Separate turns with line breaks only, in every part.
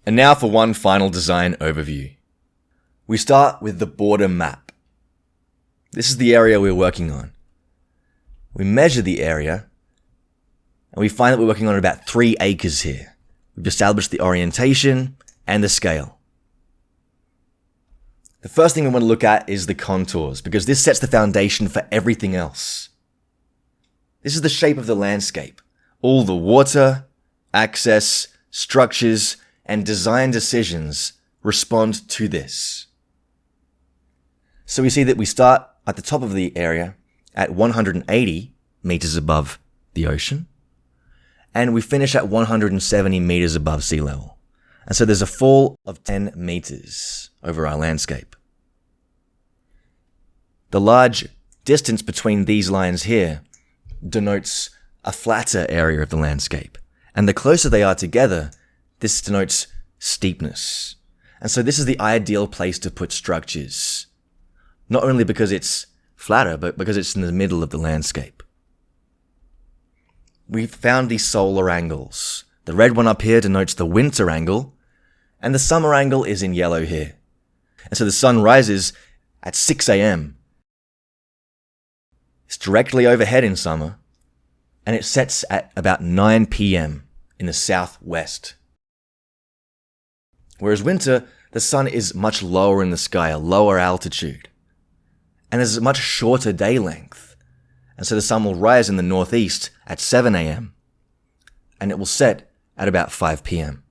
And now for one final design overview. We start with the border map. This is the area we're working on. We measure the area, and we find that we're working on about 3 acres here. We've established the orientation and the scale. The first thing we want to look at is the contours, because this sets the foundation for everything else. This is the shape of the landscape. All the water, access, structures, and design decisions respond to this. So we see that we start at the top of the area at 180 meters above the ocean, and we finish at 170 meters above sea level. And so there's a fall of 10 meters over our landscape. The large distance between these lines here denotes a flatter area of the landscape. And the closer they are together, this denotes steepness. And so this is the ideal place to put structures. Not only because it's flatter, but because it's in the middle of the landscape. We've found these solar angles. The red one up here denotes the winter angle, and the summer angle is in yellow here. And so the sun rises at 6 a.m. It's directly overhead in summer, and it sets at about 9 p.m. in the southwest. Whereas winter, the sun is much lower in the sky, a lower altitude, and there's a much shorter day length. And so the sun will rise in the northeast at 7 a.m. and it will set at about 5 p.m.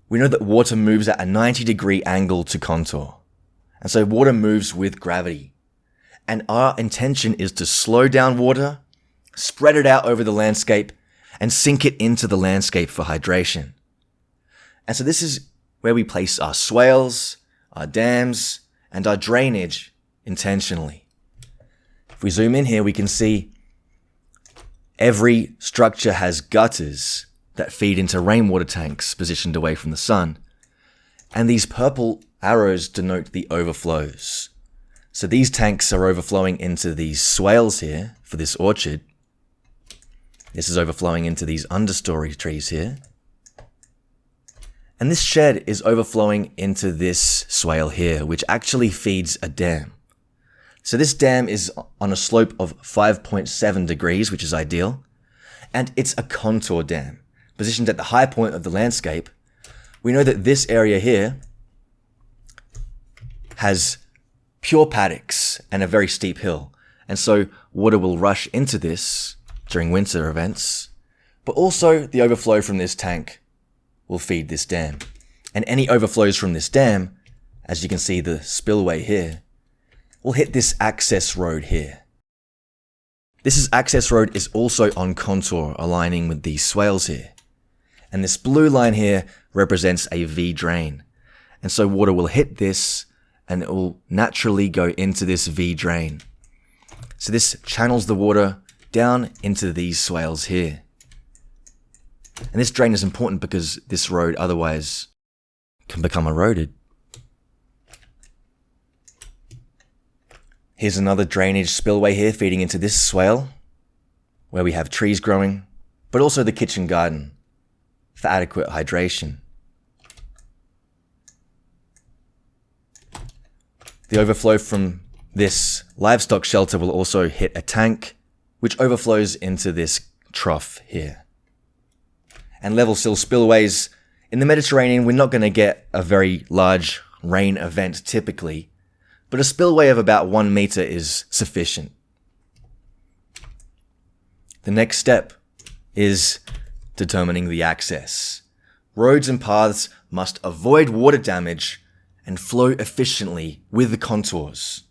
We know that water moves at a 90-degree angle to contour. And so water moves with gravity. And our intention is to slow down water, spread it out over the landscape, and sink it into the landscape for hydration. And so this is where we place our swales, our dams, and our drainage intentionally. If we zoom in here, we can see every structure has gutters that feed into rainwater tanks positioned away from the sun. And these purple arrows denote the overflows. So these tanks are overflowing into these swales here for this orchard. This is overflowing into these understory trees here. And this shed is overflowing into this swale here, which actually feeds a dam. So this dam is on a slope of 5.7 degrees, which is ideal. And it's a contour dam, positioned at the high point of the landscape. We know that this area here has pure paddocks and a very steep hill. And so water will rush into this during winter events. But also the overflow from this tank will feed this dam. And any overflows from this dam, as you can see the spillway here, will hit this access road here. This access road is also on contour, aligning with these swales here. And this blue line here represents a V drain. And so water will hit this and it will naturally go into this V drain. So this channels the water down into these swales here. And this drain is important because this road otherwise can become eroded. Here's another drainage spillway here feeding into this swale, where we have trees growing, but also the kitchen garden for adequate hydration. The overflow from this livestock shelter will also hit a tank, which overflows into this trough here. And level sill spillways, in the Mediterranean, we're not going to get a very large rain event typically, but a spillway of about 1 meter is sufficient. The next step is determining the access. Roads and paths must avoid water damage and flow efficiently with the contours.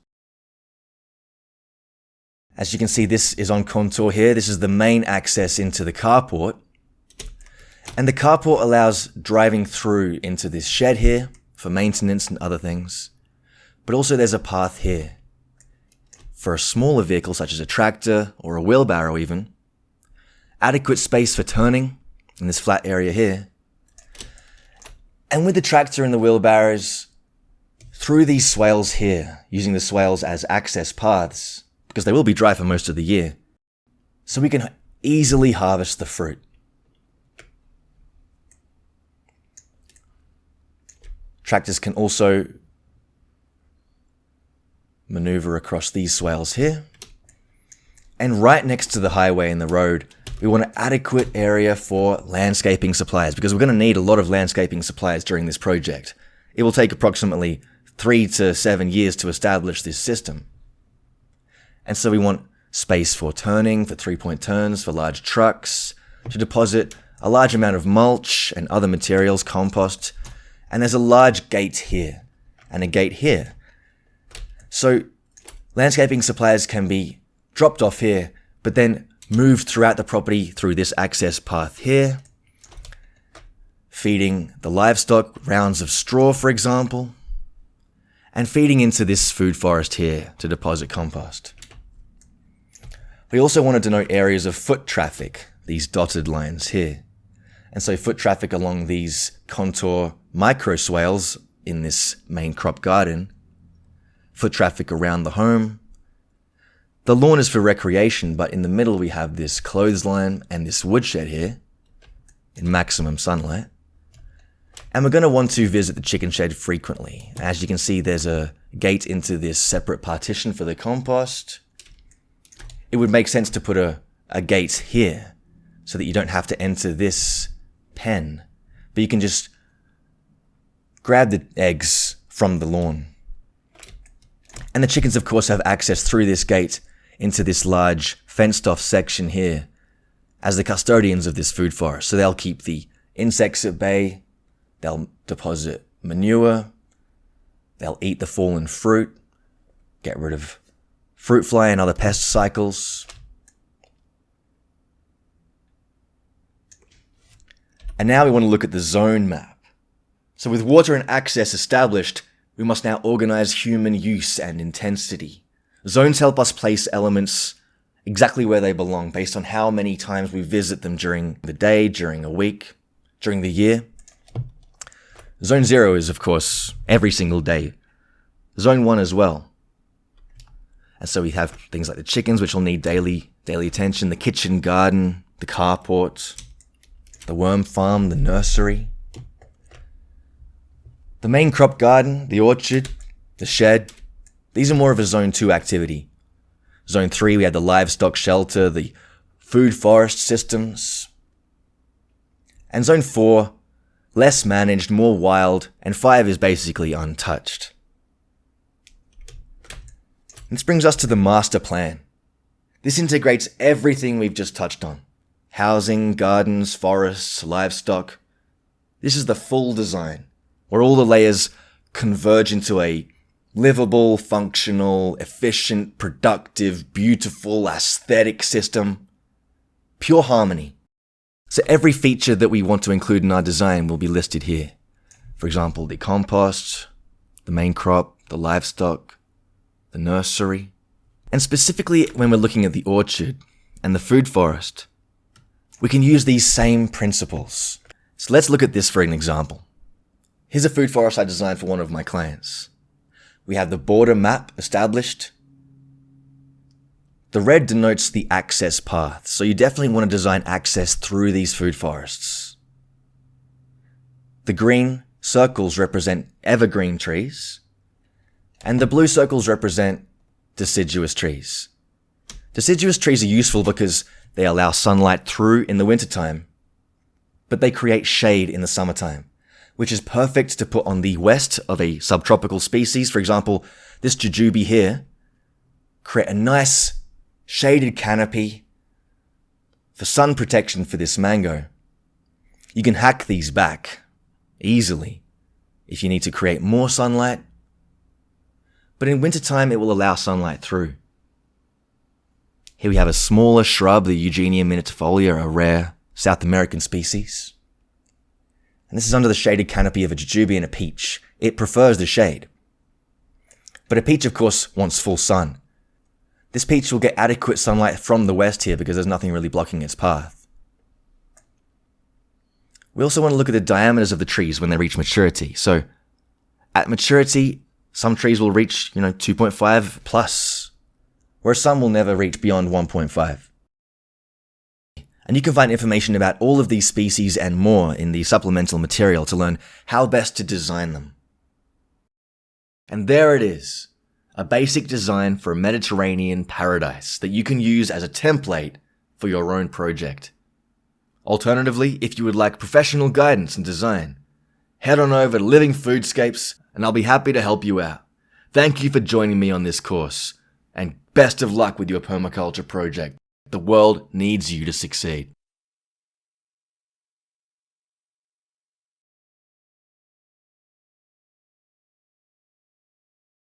As you can see, this is on contour here. This is the main access into the carport. And the carport allows driving through into this shed here for maintenance and other things. But also there's a path here for a smaller vehicle such as a tractor or a wheelbarrow even. Adequate space for turning in this flat area here. And with the tractor and the wheelbarrows, through these swales here, using the swales as access paths, because they will be dry for most of the year, so we can easily harvest the fruit. Tractors can also maneuver across these swales here. And right next to the highway and the road, we want an adequate area for landscaping supplies, because we're going to need a lot of landscaping supplies during this project. It will take approximately 3 to 7 years to establish this system. And so we want space for turning, for 3-point turns, for large trucks, to deposit a large amount of mulch and other materials, compost. And there's a large gate here and a gate here. So landscaping supplies can be dropped off here, but then moved throughout the property through this access path here, feeding the livestock rounds of straw, for example, and feeding into this food forest here to deposit compost. We also want to denote areas of foot traffic, these dotted lines here. And so foot traffic along these contour micro swales in this main crop garden, foot traffic around the home. The lawn is for recreation, but in the middle we have this clothesline and this woodshed here in maximum sunlight. And we're going to want to visit the chicken shed frequently. As you can see, there's a gate into this separate partition for the compost. It would make sense to put a gate here so that you don't have to enter this pen, but you can just grab the eggs from the lawn. And the chickens, of course, have access through this gate into this large fenced-off section here as the custodians of this food forest. So they'll keep the insects at bay, they'll deposit manure, they'll eat the fallen fruit, get rid of fruit fly and other pest cycles. And now we want to look at the zone map. So with water and access established, we must now organize human use and intensity. Zones help us place elements exactly where they belong based on how many times we visit them during the day, during a week, during the year. Zone 0 is, of course, every single day. Zone 1 as well. And so we have things like the chickens, which will need daily attention, the kitchen garden, the carport, the worm farm, the nursery. The main crop garden, the orchard, the shed, these are more of a Zone 2 activity. Zone 3, we have the livestock shelter, the food forest systems. And Zone 4, less managed, more wild, and 5 is basically untouched. This brings us to the master plan. This integrates everything we've just touched on. Housing, gardens, forests, livestock. This is the full design, where all the layers converge into a livable, functional, efficient, productive, beautiful, aesthetic system. Pure harmony. So every feature that we want to include in our design will be listed here. For example, the compost, the main crop, the livestock, the nursery. And specifically when we're looking at the orchard and the food forest, we can use these same principles. So let's look at this for an example. Here's a food forest I designed for one of my clients. We have the border map established. The red denotes the access path, so you definitely want to design access through these food forests. The green circles represent evergreen trees, and the blue circles represent deciduous trees. Deciduous trees are useful because they allow sunlight through in the wintertime, but they create shade in the summertime, which is perfect to put on the west of a subtropical species. For example, this jujube here, create a nice shaded canopy for sun protection for this mango. You can hack these back easily if you need to create more sunlight, but in wintertime it will allow sunlight through. Here we have a smaller shrub, the Eugenia minutifolia, a rare South American species. And this is under the shaded canopy of a jujube and a peach. It prefers the shade. But a peach, of course, wants full sun. This peach will get adequate sunlight from the west here because there's nothing really blocking its path. We also want to look at the diameters of the trees when they reach maturity. So at maturity, some trees will reach, 2.5 plus, whereas some will never reach beyond 1.5. And you can find information about all of these species and more in the supplemental material to learn how best to design them. And there it is, a basic design for a Mediterranean paradise that you can use as a template for your own project. Alternatively, if you would like professional guidance and design, head on over to Living Foodscapes and I'll be happy to help you out. Thank you for joining me on this course, and best of luck with your permaculture project. The world needs you to succeed.